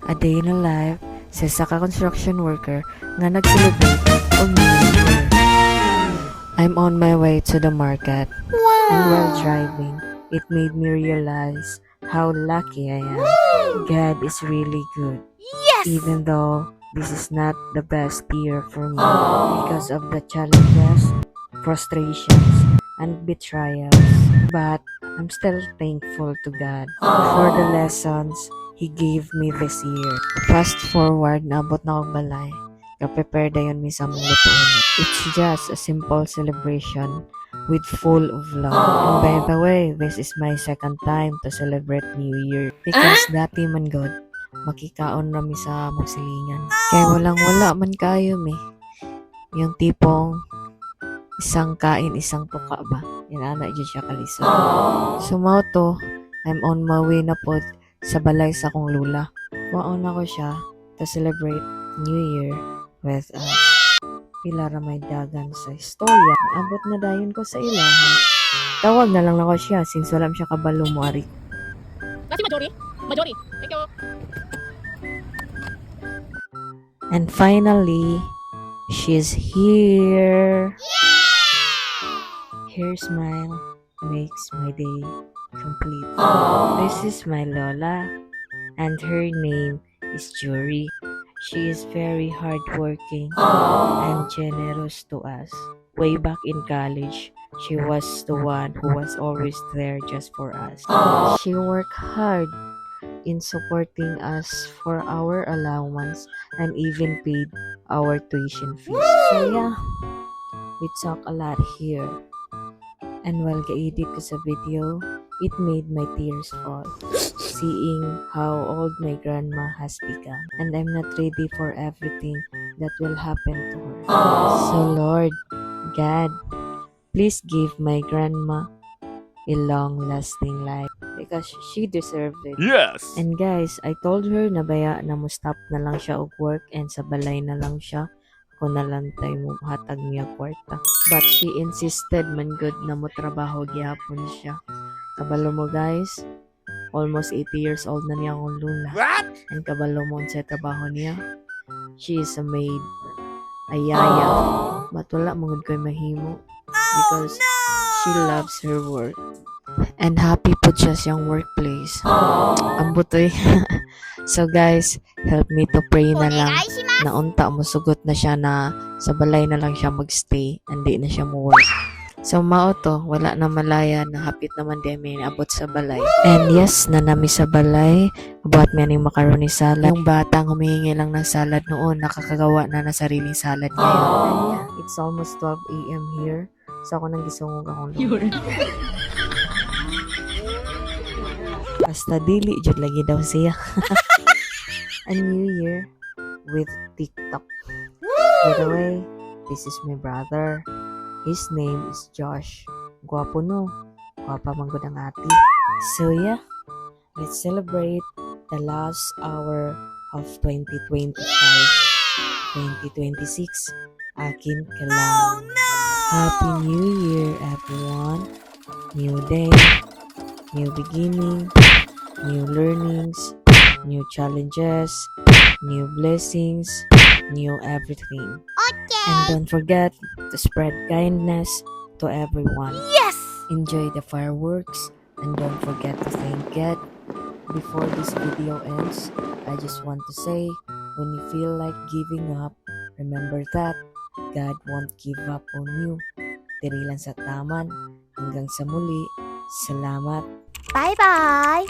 A day in a life sa saka construction worker nga nag-celebrate og New Year. I'm on my way to the market. And while driving, it made me realize how lucky I am. God is really good. Even though this is not the best year for me because of the challenges, frustrations, and betrayals. But I'm still thankful to God for the lessons He gave me this year. Fast forward, naabot na akong balay. Ka-prepare dayon mi sa mong lutuon. It's just a simple celebration with full of love. And by the way, this is my second time to celebrate New Year. Because dati man God, makikaon na mi sa magsilingan. Kaya walang-wala man kayo mi. Yung tipong isang kain, isang tuka ba? Yan ana dyan siya kalisod. So mao to, I'm on my way na po sa balay sa akong lula. Mauna ko siya to celebrate New Year with us. Pila ra may dagan sa istorya. Abot na dayon ko sa ilaha. Tawag na lang ako siya since wala siya kabalo mo ari. Kasi Majori? Majori. Thank you. And finally, she's here. Her smile makes my day complete. This is my Lola, and her name is Jory. She is very hardworking and generous to us. Way back in college, she was the one who was always there just for us. She worked hard in supporting us for our allowance and even paid our tuition fees. So yeah, we talk a lot here. And while ga-edit ko sa video, it made my tears fall, seeing how old my grandma has become. And I'm not ready for everything that will happen to her. So Lord, God, please give my grandma a long-lasting life because she deserved it. Yes! And guys, I told her na baya na mo stop na lang siya og work and sa balay na lang siya. Ako na lang tayo mo hatag niya kwarta. But she insisted man good na mo trabaho gyapon siya. Kabalo mo guys, almost 80 years old na niya akong lula. What? And kabalo mo sa trabaho niya, she is a maid, ayaya. But wala mong ko'y mahimo because she loves her work. And happy po siya siyang workplace. Ang butoy. So guys, help me to pray na lang na unta mo sugot na siya na sa balay na lang siya magstay, hindi na siya mo work. So mao to, wala na malaya na hapit naman din may abot sa balay. And yes, na nami sa balay, abot may aning macaroni salad. Yung batang humihingi lang ng salad noon, nakakagawa na na sariling salad ngayon. And yeah, it's almost 12 a.m. here. So ako nang gisungog akong lugar. Basta dili jud lagi daw siya. A new year with TikTok. By the way, this is my brother. His name is Josh. Gwapo no. Gwapa man gud ang ati. So yeah, let's celebrate the last hour of 2025. 2026. Akin ka lang. Happy New Year, everyone. New day, new beginning, new learnings, new challenges, new blessings, new everything. And don't forget to spread kindness to everyone. Yes! Enjoy the fireworks and don't forget to thank God. Before this video ends, I just want to say, when you feel like giving up, remember that God won't give up on you. Diri lang sa taman. Hanggang sa muli. Salamat. Bye-bye!